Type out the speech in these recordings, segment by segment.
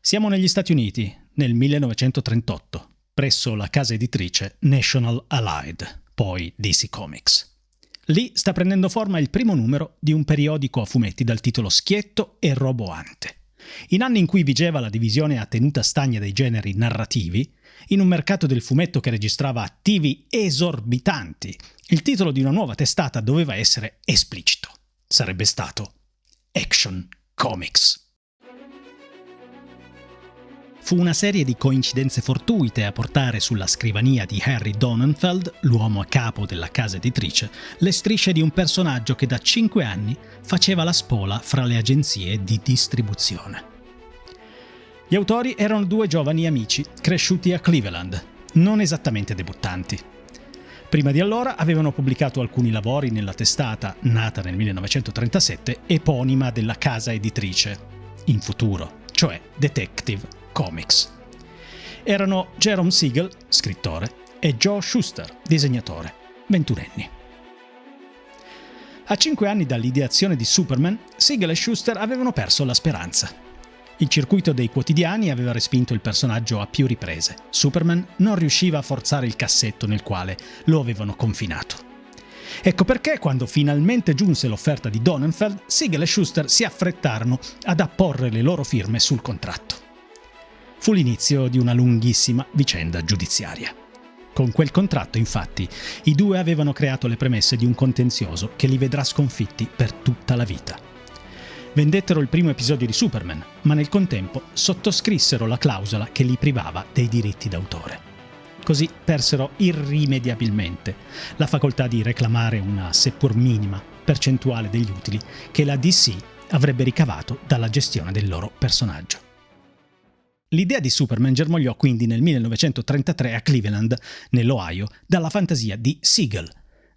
Siamo negli Stati Uniti, nel 1938, presso la casa editrice National Allied, poi DC Comics. Lì sta prendendo forma il primo numero di un periodico a fumetti dal titolo schietto e roboante. In anni in cui vigeva la divisione a tenuta stagna dei generi narrativi, in un mercato del fumetto che registrava attivi esorbitanti, il titolo di una nuova testata doveva essere esplicito. Sarebbe stato Action Comics. Fu una serie di coincidenze fortuite a portare sulla scrivania di Harry Donenfeld, l'uomo a capo della casa editrice, le strisce di un personaggio che da 5 anni faceva la spola fra le agenzie di distribuzione. Gli autori erano 2 giovani amici cresciuti a Cleveland, non esattamente debuttanti. Prima di allora avevano pubblicato alcuni lavori nella testata, nata nel 1937, eponima della casa editrice, in futuro, cioè Detective Comics. Erano Jerome Siegel, scrittore, e Joe Shuster, disegnatore, 21enni. A 5 anni dall'ideazione di Superman, Siegel e Shuster avevano perso la speranza. Il circuito dei quotidiani aveva respinto il personaggio a più riprese. Superman non riusciva a forzare il cassetto nel quale lo avevano confinato. Ecco perché, quando finalmente giunse l'offerta di Donenfeld, Siegel e Shuster si affrettarono ad apporre le loro firme sul contratto. Fu l'inizio di una lunghissima vicenda giudiziaria. Con quel contratto, infatti, i 2 avevano creato le premesse di un contenzioso che li vedrà sconfitti per tutta la vita. Vendettero il primo episodio di Superman, ma nel contempo sottoscrissero la clausola che li privava dei diritti d'autore. Così persero irrimediabilmente la facoltà di reclamare una, seppur minima, percentuale degli utili che la DC avrebbe ricavato dalla gestione del loro personaggio. L'idea di Superman germogliò quindi nel 1933 a Cleveland, nell'Ohio, dalla fantasia di Siegel.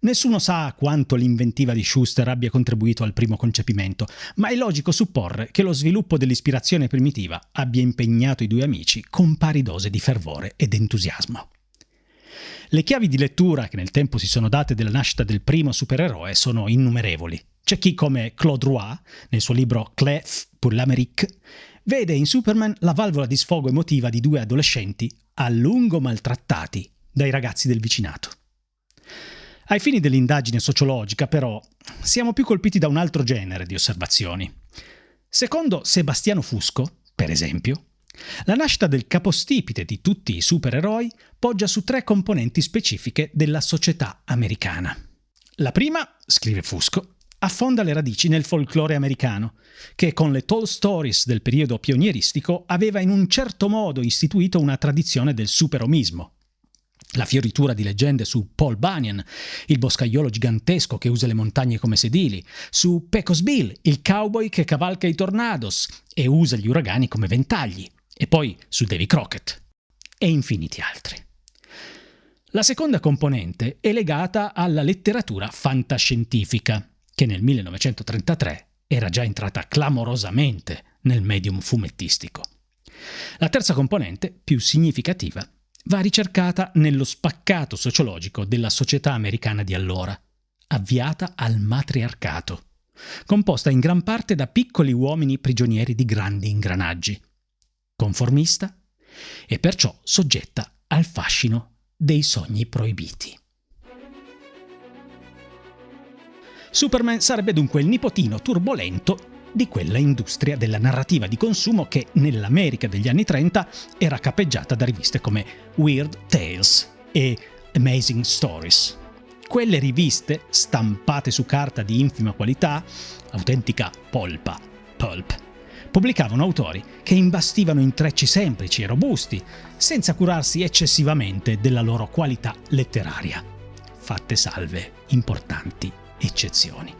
Nessuno sa quanto l'inventiva di Shuster abbia contribuito al primo concepimento, ma è logico supporre che lo sviluppo dell'ispirazione primitiva abbia impegnato i 2 amici con pari dose di fervore ed entusiasmo. Le chiavi di lettura che nel tempo si sono date della nascita del primo supereroe sono innumerevoli. C'è chi, come Claude Roy, nel suo libro Clef pour l'Amérique, vede in Superman la valvola di sfogo emotiva di 2 adolescenti a lungo maltrattati dai ragazzi del vicinato. Ai fini dell'indagine sociologica, però, siamo più colpiti da un altro genere di osservazioni. Secondo Sebastiano Fusco, per esempio, la nascita del capostipite di tutti i supereroi poggia su 3 componenti specifiche della società americana. La prima, scrive Fusco, affonda le radici nel folklore americano, che con le tall stories del periodo pionieristico aveva in un certo modo istituito una tradizione del superomismo. La fioritura di leggende su Paul Bunyan, il boscaiolo gigantesco che usa le montagne come sedili, su Pecos Bill, il cowboy che cavalca i tornados e usa gli uragani come ventagli, e poi su Davy Crockett, e infiniti altri. La seconda componente è legata alla letteratura fantascientifica, che nel 1933 era già entrata clamorosamente nel medium fumettistico. La terza componente, più significativa, va ricercata nello spaccato sociologico della società americana di allora, avviata al matriarcato, composta in gran parte da piccoli uomini prigionieri di grandi ingranaggi, conformista e perciò soggetta al fascino dei sogni proibiti. Superman sarebbe dunque il nipotino turbolento di quella industria della narrativa di consumo che nell'America degli anni 30 era capeggiata da riviste come Weird Tales e Amazing Stories. Quelle riviste, stampate su carta di infima qualità, autentica pulp, pubblicavano autori che imbastivano intrecci semplici e robusti, senza curarsi eccessivamente della loro qualità letteraria, fatte salve importanti eccezioni.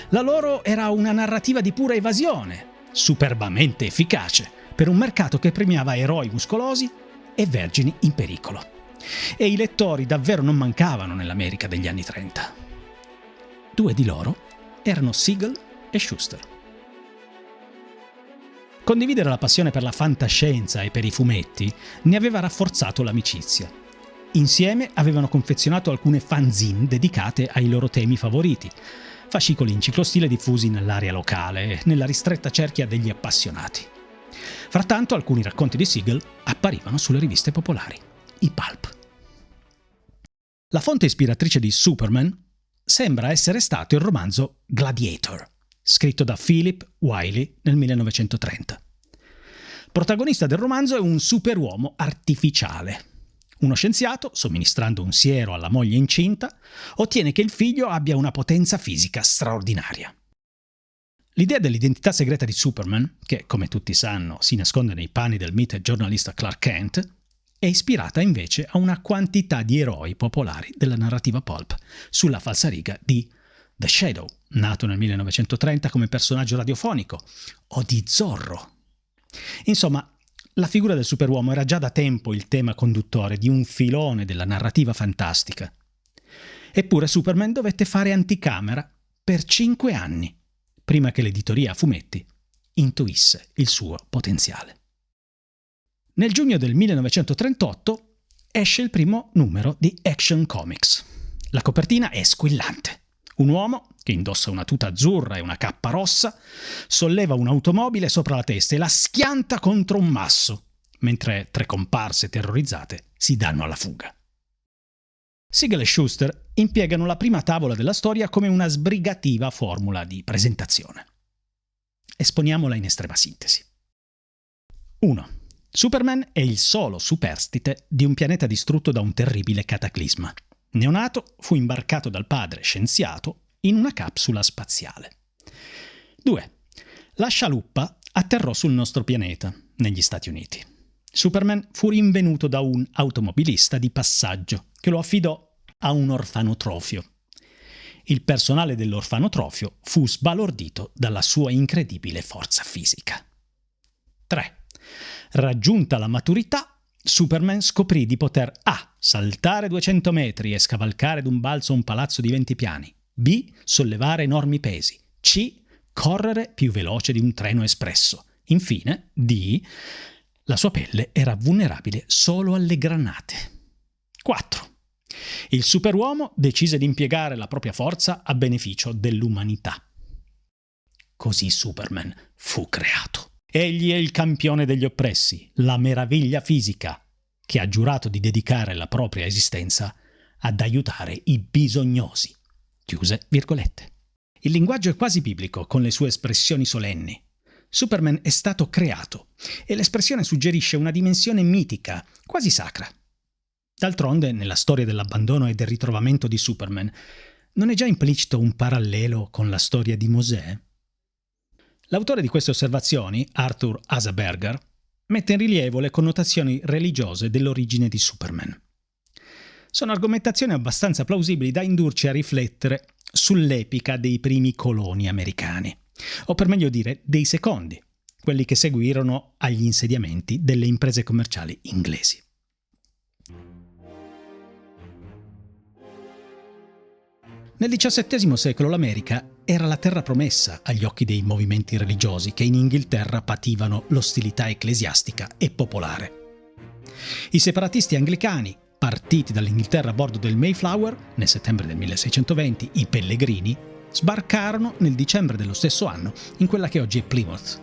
La loro era una narrativa di pura evasione, superbamente efficace, per un mercato che premiava eroi muscolosi e vergini in pericolo. E i lettori davvero non mancavano nell'America degli anni 30. 2 di loro erano Siegel e Shuster. Condividere la passione per la fantascienza e per i fumetti ne aveva rafforzato l'amicizia. Insieme avevano confezionato alcune fanzine dedicate ai loro temi favoriti, fascicoli in ciclostile diffusi nell'area locale, nella ristretta cerchia degli appassionati. Frattanto alcuni racconti di Siegel apparivano sulle riviste popolari, i pulp. La fonte ispiratrice di Superman sembra essere stato il romanzo Gladiator, scritto da Philip Wiley nel 1930. Protagonista del romanzo è un superuomo artificiale. Uno scienziato, somministrando un siero alla moglie incinta, ottiene che il figlio abbia una potenza fisica straordinaria. L'idea dell'identità segreta di Superman, che come tutti sanno si nasconde nei panni del mite giornalista Clark Kent, è ispirata invece a una quantità di eroi popolari della narrativa pulp sulla falsariga di The Shadow, nato nel 1930 come personaggio radiofonico, o di Zorro. Insomma, la figura del superuomo era già da tempo il tema conduttore di un filone della narrativa fantastica. Eppure Superman dovette fare anticamera per 5 anni, prima che l'editoria a fumetti intuisse il suo potenziale. Nel giugno del 1938 esce il primo numero di Action Comics. La copertina è squillante. Un uomo, che indossa una tuta azzurra e una cappa rossa, solleva un'automobile sopra la testa e la schianta contro un masso, mentre 3 comparse terrorizzate si danno alla fuga. Siegel e Shuster impiegano la prima tavola della storia come una sbrigativa formula di presentazione. Esponiamola in estrema sintesi. 1. Superman è il solo superstite di un pianeta distrutto da un terribile cataclisma. Neonato, fu imbarcato dal padre, scienziato, in una capsula spaziale. 2. La scialuppa atterrò sul nostro pianeta, negli Stati Uniti. Superman fu rinvenuto da un automobilista di passaggio che lo affidò a un orfanotrofio. Il personale dell'orfanotrofio fu sbalordito dalla sua incredibile forza fisica. 3. Raggiunta la maturità, Superman scoprì di poter A. saltare 200 metri e scavalcare d'un balzo un palazzo di 20 piani, B. sollevare enormi pesi, C. correre più veloce di un treno espresso, infine D. la sua pelle era vulnerabile solo alle granate. 4. Il superuomo decise di impiegare la propria forza a beneficio dell'umanità. Così Superman fu creato. Egli è il campione degli oppressi, la meraviglia fisica, che ha giurato di dedicare la propria esistenza ad aiutare i bisognosi. Chiuse virgolette. Il linguaggio è quasi biblico, con le sue espressioni solenni. Superman è stato creato, e l'espressione suggerisce una dimensione mitica, quasi sacra. D'altronde, nella storia dell'abbandono e del ritrovamento di Superman, non è già implicito un parallelo con la storia di Mosè? L'autore di queste osservazioni, Arthur Asa Berger, mette in rilievo le connotazioni religiose dell'origine di Superman. Sono argomentazioni abbastanza plausibili da indurci a riflettere sull'epica dei primi coloni americani, o per meglio dire dei secondi, quelli che seguirono agli insediamenti delle imprese commerciali inglesi. Nel XVII secolo l'America era la terra promessa agli occhi dei movimenti religiosi che in Inghilterra pativano l'ostilità ecclesiastica e popolare. I separatisti anglicani, partiti dall'Inghilterra a bordo del Mayflower nel settembre del 1620, i pellegrini, sbarcarono nel dicembre dello stesso anno in quella che oggi è Plymouth.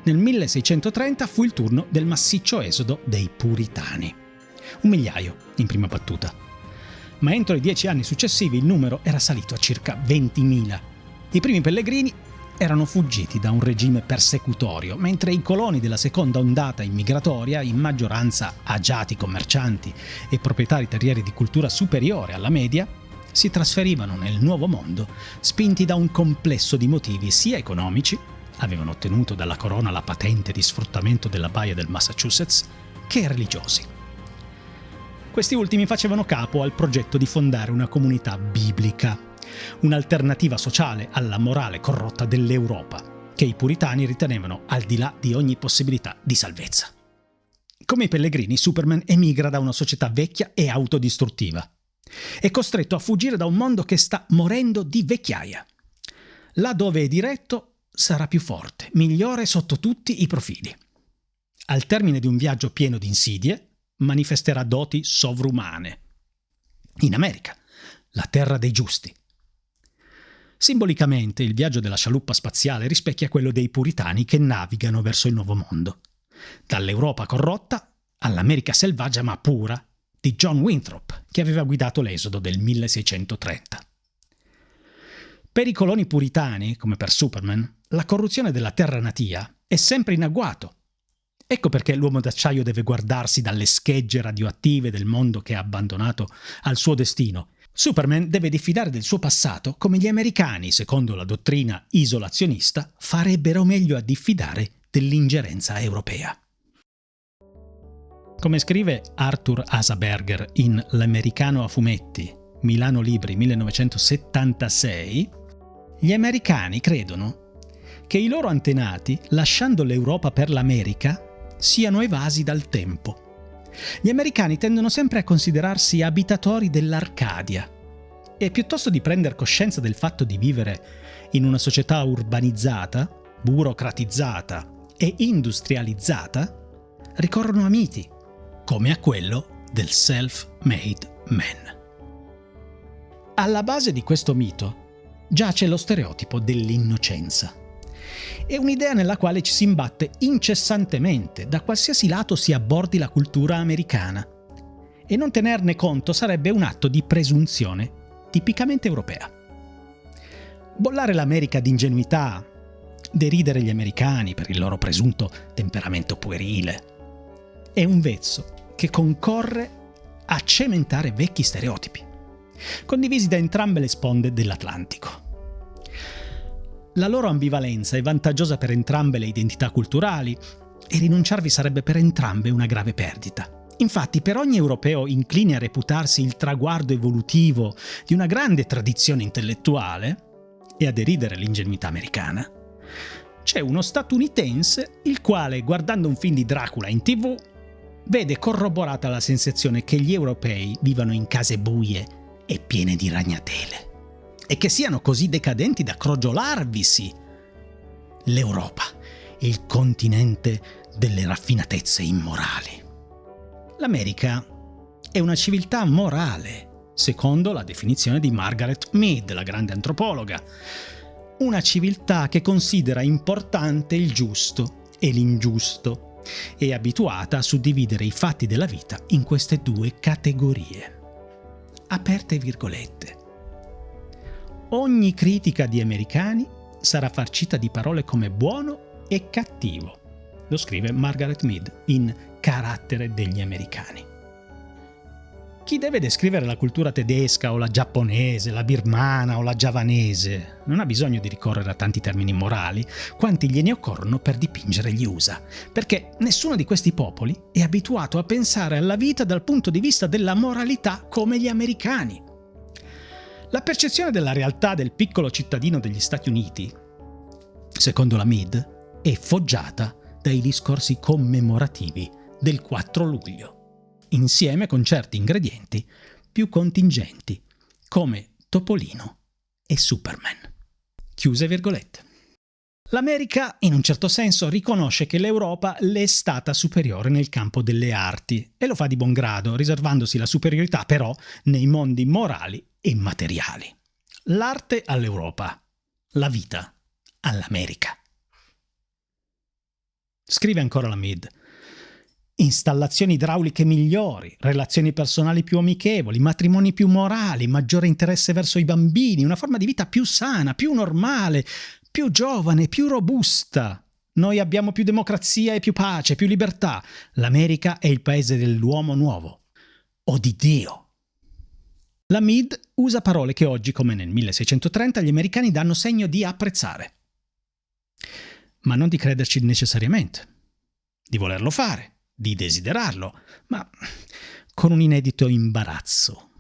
Nel 1630 fu il turno del massiccio esodo dei puritani. 1.000.000 in prima battuta. Ma entro i 10 anni successivi il numero era salito a circa 20.000. I primi pellegrini erano fuggiti da un regime persecutorio, mentre i coloni della seconda ondata immigratoria, in maggioranza agiati commercianti e proprietari terrieri di cultura superiore alla media, si trasferivano nel nuovo mondo spinti da un complesso di motivi sia economici, avevano ottenuto dalla corona la patente di sfruttamento della baia del Massachusetts, che religiosi. Questi ultimi facevano capo al progetto di fondare una comunità biblica, un'alternativa sociale alla morale corrotta dell'Europa, che i puritani ritenevano al di là di ogni possibilità di salvezza. Come i pellegrini, Superman emigra da una società vecchia e autodistruttiva. È costretto a fuggire da un mondo che sta morendo di vecchiaia. Là dove è diretto sarà più forte, migliore sotto tutti i profili. Al termine di un viaggio pieno di insidie, manifesterà doti sovrumane. In America, la terra dei giusti. Simbolicamente, il viaggio della scialuppa spaziale rispecchia quello dei puritani che navigano verso il nuovo mondo. Dall'Europa corrotta all'America selvaggia ma pura di John Winthrop, che aveva guidato l'esodo del 1630. Per i coloni puritani, come per Superman, la corruzione della terra natia è sempre in agguato. Ecco perché l'uomo d'acciaio deve guardarsi dalle schegge radioattive del mondo che ha abbandonato al suo destino. Superman deve diffidare del suo passato come gli americani, secondo la dottrina isolazionista, farebbero meglio a diffidare dell'ingerenza europea. Come scrive Arthur Asaberger in L'americano a fumetti, Milano Libri 1976, gli americani credono che i loro antenati, lasciando l'Europa per l'America, siano evasi dal tempo. Gli americani tendono sempre a considerarsi abitatori dell'Arcadia e piuttosto di prendere coscienza del fatto di vivere in una società urbanizzata, burocratizzata e industrializzata, ricorrono a miti, come a quello del self-made man. Alla base di questo mito giace lo stereotipo dell'innocenza. È un'idea nella quale ci si imbatte incessantemente, da qualsiasi lato si abbordi la cultura americana. E non tenerne conto sarebbe un atto di presunzione tipicamente europea. Bollare l'America di ingenuità, deridere gli americani per il loro presunto temperamento puerile, è un vezzo che concorre a cementare vecchi stereotipi, condivisi da entrambe le sponde dell'Atlantico. La loro ambivalenza è vantaggiosa per entrambe le identità culturali e rinunciarvi sarebbe per entrambe una grave perdita. Infatti, per ogni europeo incline a reputarsi il traguardo evolutivo di una grande tradizione intellettuale e a deridere l'ingenuità americana, c'è uno statunitense il quale, guardando un film di Dracula in TV, vede corroborata la sensazione che gli europei vivano in case buie e piene di ragnatele e che siano così decadenti da crogiolarvisi. L'Europa, il continente delle raffinatezze immorali. L'America è una civiltà morale, secondo la definizione di Margaret Mead, la grande antropologa. Una civiltà che considera importante il giusto e l'ingiusto, è abituata a suddividere i fatti della vita in queste due categorie. Aperte virgolette. Ogni critica di americani sarà farcita di parole come buono e cattivo. Lo scrive Margaret Mead in Carattere degli americani. Chi deve descrivere la cultura tedesca o la giapponese, la birmana o la giavanese non ha bisogno di ricorrere a tanti termini morali quanti gliene occorrono per dipingere gli USA, perché nessuno di questi popoli è abituato a pensare alla vita dal punto di vista della moralità come gli americani. La percezione della realtà del piccolo cittadino degli Stati Uniti, secondo la Mead, è foggiata dai discorsi commemorativi del 4 luglio, insieme con certi ingredienti più contingenti, come Topolino e Superman. Chiuse virgolette. L'America, in un certo senso, riconosce che l'Europa le è stata superiore nel campo delle arti e lo fa di buon grado, riservandosi la superiorità però nei mondi morali e materiali. L'arte all'Europa, la vita all'America. Scrive ancora la Mead. Installazioni idrauliche migliori, relazioni personali più amichevoli, matrimoni più morali, maggiore interesse verso i bambini, una forma di vita più sana, più normale, più giovane, più robusta. Noi abbiamo più democrazia e più pace, più libertà. L'America è il paese dell'uomo nuovo, o di Dio. La Mead usa parole che oggi, come nel 1630, gli americani danno segno di apprezzare. Ma non di crederci necessariamente, di volerlo fare, di desiderarlo, ma con un inedito imbarazzo.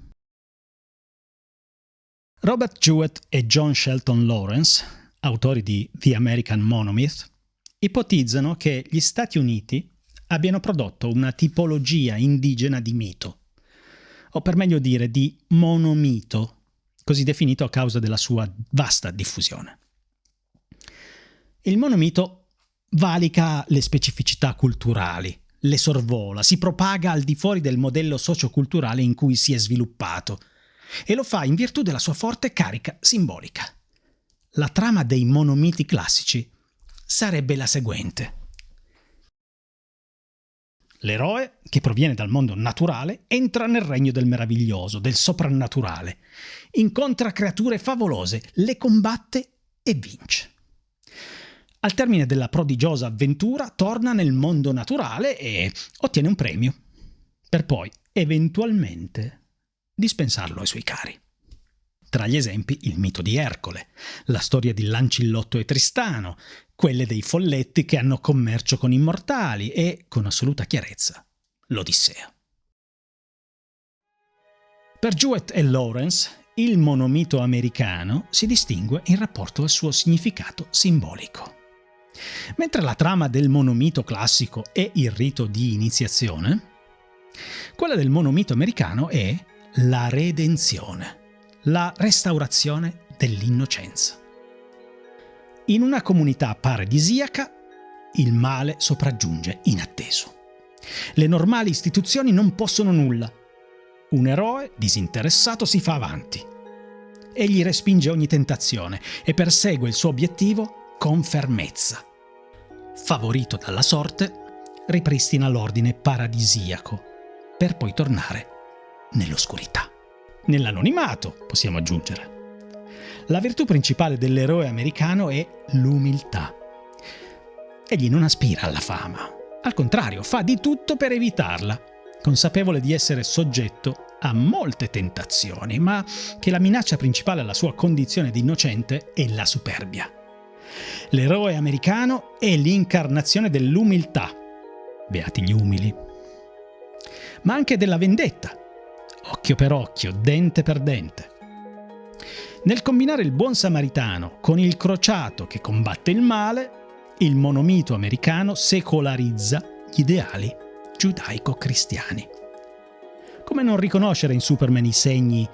Robert Jewett e John Shelton Lawrence, autori di The American Monomyth, ipotizzano che gli Stati Uniti abbiano prodotto una tipologia indigena di mito, o per meglio dire di monomito, così definito a causa della sua vasta diffusione. Il monomito valica le specificità culturali, le sorvola, si propaga al di fuori del modello socioculturale in cui si è sviluppato e lo fa in virtù della sua forte carica simbolica. La trama dei monomiti classici sarebbe la seguente. L'eroe, che proviene dal mondo naturale, entra nel regno del meraviglioso, del soprannaturale. Incontra creature favolose, le combatte e vince. Al termine della prodigiosa avventura torna nel mondo naturale e ottiene un premio, per poi, eventualmente, dispensarlo ai suoi cari. Tra gli esempi il mito di Ercole, la storia di Lancillotto e Tristano, quelle dei folletti che hanno commercio con immortali e, con assoluta chiarezza, l'Odissea. Per Jewett e Lawrence, il monomito americano si distingue in rapporto al suo significato simbolico. Mentre la trama del monomito classico è il rito di iniziazione, quella del monomito americano è la redenzione, la restaurazione dell'innocenza. In una comunità paradisiaca, il male sopraggiunge inatteso. Le normali istituzioni non possono nulla. Un eroe disinteressato si fa avanti. Egli respinge ogni tentazione e persegue il suo obiettivo con fermezza. Favorito dalla sorte, ripristina l'ordine paradisiaco per poi tornare nell'oscurità. Nell'anonimato, possiamo aggiungere. La virtù principale dell'eroe americano è l'umiltà. Egli non aspira alla fama, al contrario, fa di tutto per evitarla, consapevole di essere soggetto a molte tentazioni, ma che la minaccia principale alla sua condizione di innocente è la superbia. L'eroe americano è l'incarnazione dell'umiltà, beati gli umili, ma anche della vendetta, occhio per occhio, dente per dente. Nel combinare il buon samaritano con il crociato che combatte il male, il monomito americano secolarizza gli ideali giudaico-cristiani. Come non riconoscere in Superman i segni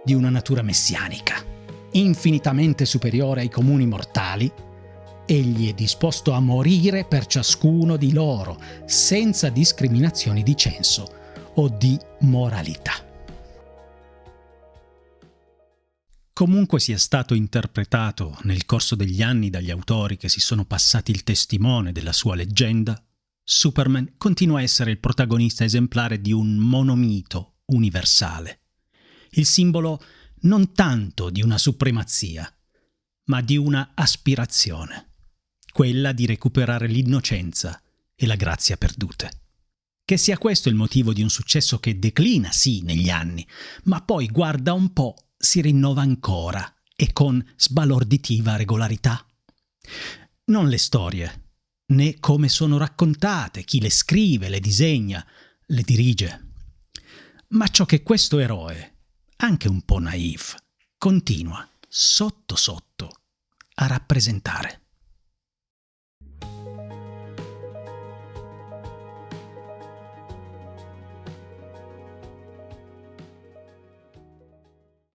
di una natura messianica, infinitamente superiore ai comuni mortali? Egli è disposto a morire per ciascuno di loro, senza discriminazioni di censo o di moralità. Comunque sia stato interpretato nel corso degli anni dagli autori che si sono passati il testimone della sua leggenda, Superman continua a essere il protagonista esemplare di un monomito universale, il simbolo non tanto di una supremazia, ma di una aspirazione, quella di recuperare l'innocenza e la grazia perdute. Che sia questo il motivo di un successo che declina, sì, negli anni, ma poi, guarda un po', si rinnova ancora e con sbalorditiva regolarità. Non le storie, né come sono raccontate, chi le scrive, le disegna, le dirige, ma ciò che questo eroe, anche un po' naif, continua sotto sotto a rappresentare.